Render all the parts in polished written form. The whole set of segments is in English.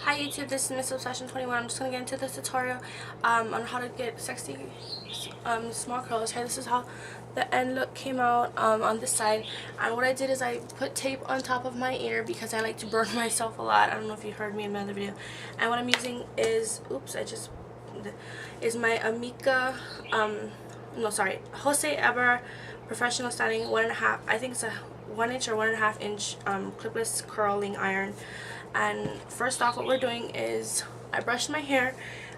Hi YouTube, this is Miss Obsession 21. I'm just going to get into this tutorial on how to get sexy small curls hair. This is how the end look came out on this side. And what I did is I put tape on top of my ear because I like to burn myself a lot. I don't know if you heard me in my other video. And what I'm using is, my Amica, Jose Eber Professional Styling 1.5, I think it's a 1 inch or 1.5 inch clipless curling iron. And first off, what we're doing is I brushed my hair,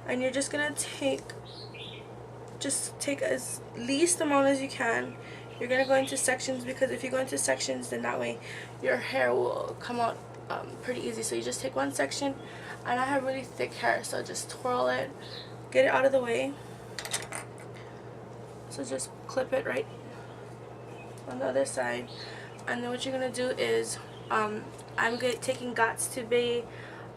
and you're just gonna take as least amount as you can. You're gonna go into sections, because if you go into sections, then that way your hair will come out pretty easy. So you just take one section, and I have really thick hair, so just twirl it, get it out of the way. So just clip it right on the other side, and then what you're gonna do is I'm taking Gots to Be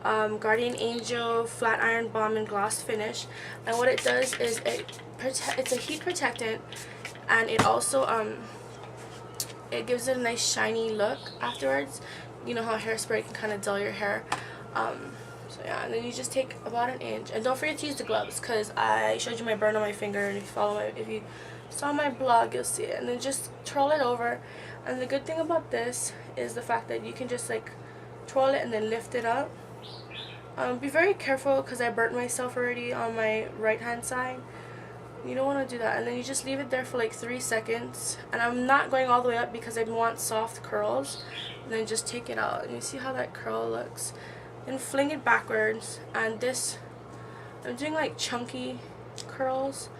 Guardian Angel Flat Iron Balm and Gloss Finish, and what it does is it's a heat protectant, and it also it gives it a nice shiny look afterwards. You know how hairspray can kind of dull your hair. So yeah, and then you just take about 1 inch, and don't forget to use the gloves, because I showed you my burn on my finger, and if you saw my blog, you'll see it. And then just twirl it over. And the good thing about this is the fact that you can just like twirl it and then lift it up. Be very careful, because I burnt myself already on my right hand side. You don't want to do that. And then you just leave it there for like 3 seconds, and I'm not going all the way up because I want soft curls. And then just take it out, and you see how that curl looks, and fling it backwards. And this, I'm doing like chunky curls.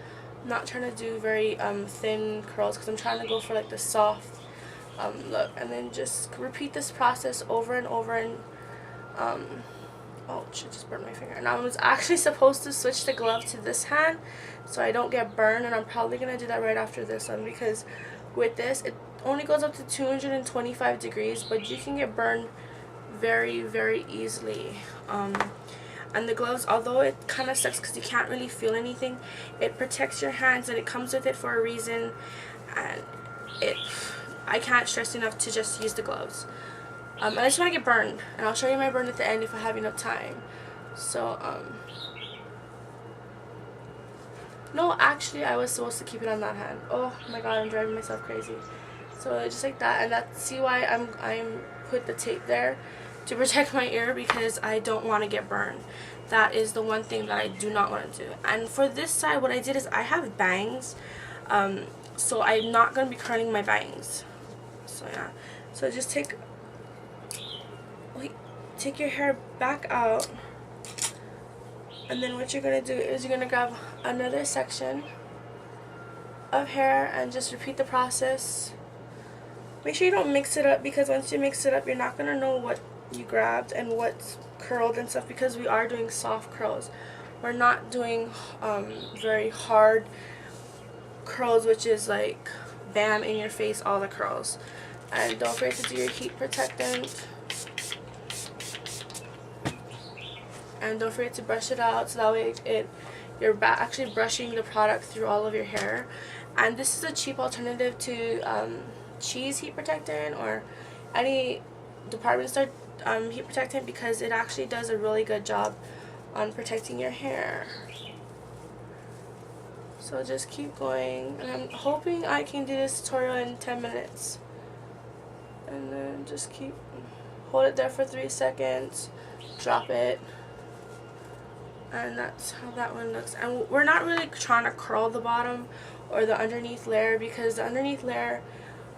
I'm not trying to do very thin curls, because I'm trying to go for like the soft look. And then just repeat this process over and over. And oh shit, just burned my finger. And I was actually supposed to switch the glove to this hand so I don't get burned, and I'm probably gonna do that right after this one, because with this it only goes up to 225 degrees, but you can get burned very, very easily. And the gloves, although it kind of sucks because you can't really feel anything, it protects your hands, and it comes with it for a reason. And I can't stress enough to just use the gloves. I just want to get burned, and I'll show you my burn at the end if I have enough time. So no, actually I was supposed to keep it on that hand. Oh my god, I'm driving myself crazy. So just like that, and see why I'm put the tape there, to protect my ear, because I don't want to get burned. That is the one thing that I do not want to do. And for this side, what I did is I have bangs, so I'm not going to be curling my bangs. So yeah, so just take your hair back out, and then what you're going to do is you're going to grab another section of hair and just repeat the process. Make sure you don't mix it up, because once you mix it up, you're not going to know what you grabbed and what's curled and stuff, because we are doing soft curls. We're not doing very hard curls, which is like bam in your face, all the curls. And don't forget to do your heat protectant, and don't forget to brush it out, so that way you're actually brushing the product through all of your hair. And this is a cheap alternative to cheese heat protectant or any department store heat protectant, because it actually does a really good job on protecting your hair. So just keep going, and I'm hoping I can do this tutorial in 10 minutes. And then just hold it there for 3 seconds, drop it, and that's how that one looks. And we're not really trying to curl the bottom or the underneath layer, because the underneath layer,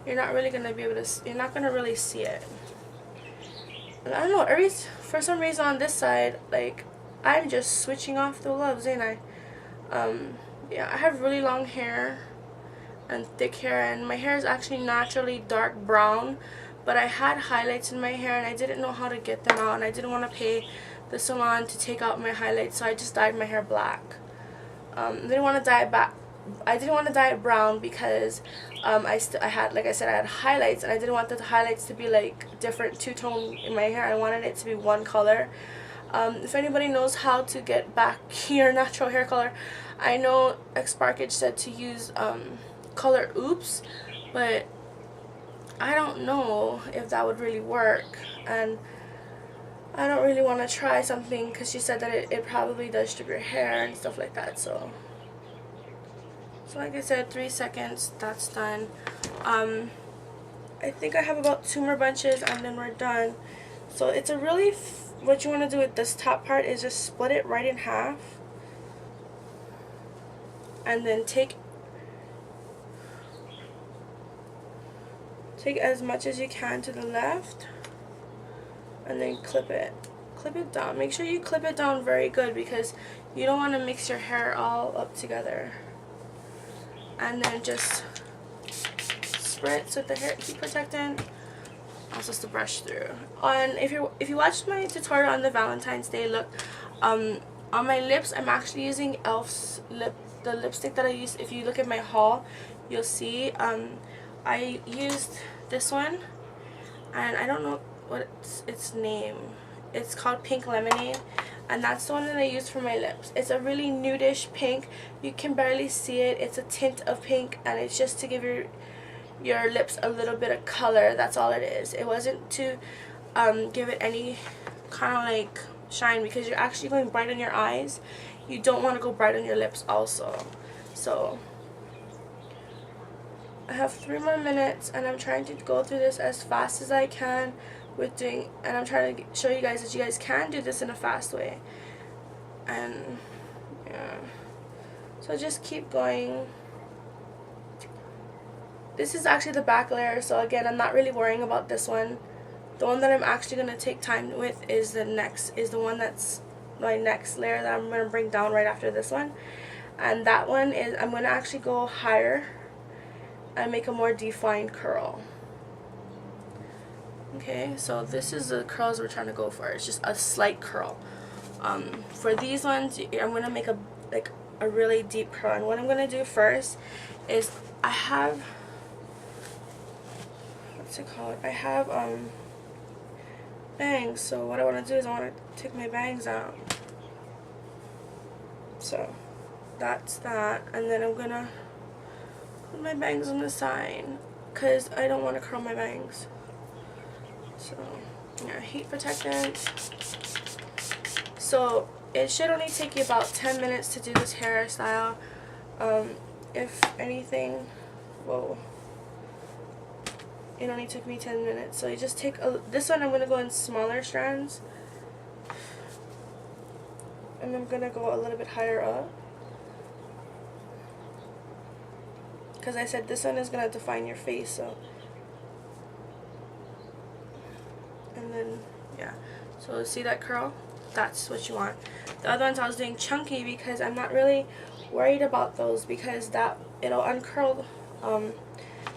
you're not really gonna be able to, you're not gonna really see it. And I don't know, for some reason on this side, like, I'm just switching off the gloves, ain't I? Yeah, I have really long hair and thick hair, and my hair is actually naturally dark brown, but I had highlights in my hair, and I didn't know how to get them out, and I didn't want to pay the salon to take out my highlights, so I just dyed my hair black. I didn't want to dye it brown, because I had, like I said, I had highlights, and I didn't want the highlights to be like different two-tone in my hair. I wanted it to be one color. If anybody knows how to get back your natural hair color, I know Xparkage said to use color Oops, but I don't know if that would really work. And I don't really want to try something because she said that it probably does strip your hair and stuff like that. So like I said, 3 seconds, that's done. I think I have about 2 more bunches and then we're done. So it's a really, what you want to do with this top part is just split it right in half. And then take as much as you can to the left. And then clip it down. Make sure you clip it down very good because you don't want to mix your hair all up together. And then just spritz with the hair heat protectant. Also just to brush through. And if you watched my tutorial on the Valentine's Day look, on my lips I'm actually using e.l.f.'s the lipstick that I used. If you look at my haul, you'll see I used this one, and I don't know what its name. It's called Pink Lemonade, and that's the one that I used for my lips. It's a really nudish pink. You can barely see it. It's a tint of pink, and it's just to give your lips a little bit of color. That's all it is. It wasn't to give it any kind of like shine, because you're actually going bright on your eyes. You don't want to go bright on your lips also. So I have 3 more minutes, and I'm trying to go through this as fast as I can and I'm trying to show you guys that you guys can do this in a fast way. And yeah, so just keep going. This is actually the back layer, so again, I'm not really worrying about this one. The one that I'm actually going to take time with is the one that's my next layer that I'm going to bring down right after this one. And that one is, I'm going to actually go higher and make a more defined curl. Okay, so this is the curls we're trying to go for. It's just a slight curl. For these ones, I'm going to make a really deep curl. And what I'm going to do first is I have, what's it called? I have bangs. So what I want to do is I want to take my bangs out. So that's that. And then I'm going to put my bangs on the side because I don't want to curl my bangs. So yeah, heat protectant. So it should only take you about 10 minutes to do this hairstyle. If anything, whoa, it only took me 10 minutes. So you just take this one. I'm gonna go in smaller strands, and I'm gonna go a little bit higher up, because I said this one is gonna define your face. So. And then, yeah, so see that curl? That's what you want. The other ones I was doing chunky because I'm not really worried about those, because it'll uncurl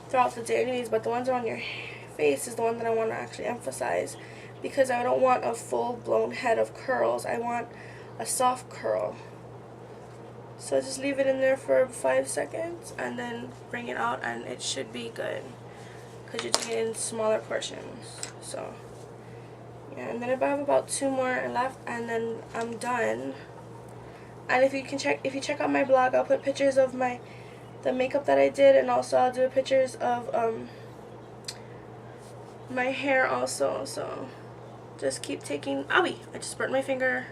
throughout the day anyways. But the ones on your face is the one that I want to actually emphasize, because I don't want a full-blown head of curls. I want a soft curl. So just leave it in there for 5 seconds and then bring it out, and it should be good because you're doing it in smaller portions. So yeah, and then I have about 2 more left, and then I'm done. And if you check out my blog, I'll put pictures of the makeup that I did, and also I'll do pictures of my hair also. So just keep taking. Owie! I just burnt my finger.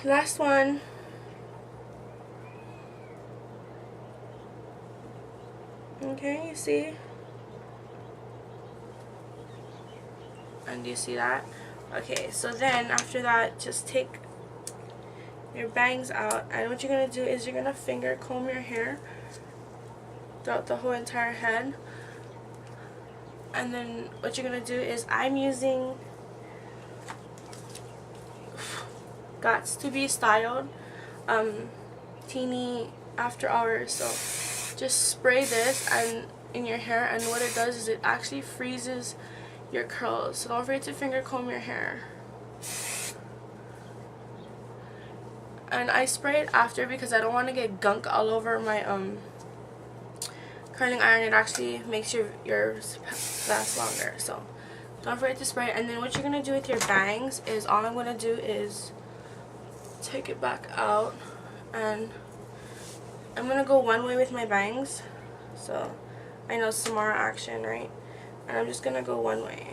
Last one. Okay, you see? And do you see that? Okay, so then after that, just take your bangs out, and what you're going to do is you're going to finger comb your hair throughout the whole entire head. And then what you're going to do is, I'm using Gots to Be Styled Teeny After Hours. So just spray this in your hair, and what it does is it actually freezes your curls. So don't forget to finger comb your hair. And I spray it after because I don't want to get gunk all over my curling iron. It actually makes yours last longer. So don't forget to spray it. And then what you're going to do with your bangs is, all I'm going to do is take it back out, and I'm going to go one way with my bangs. So I know Samara action, right? And I'm just going to go one way.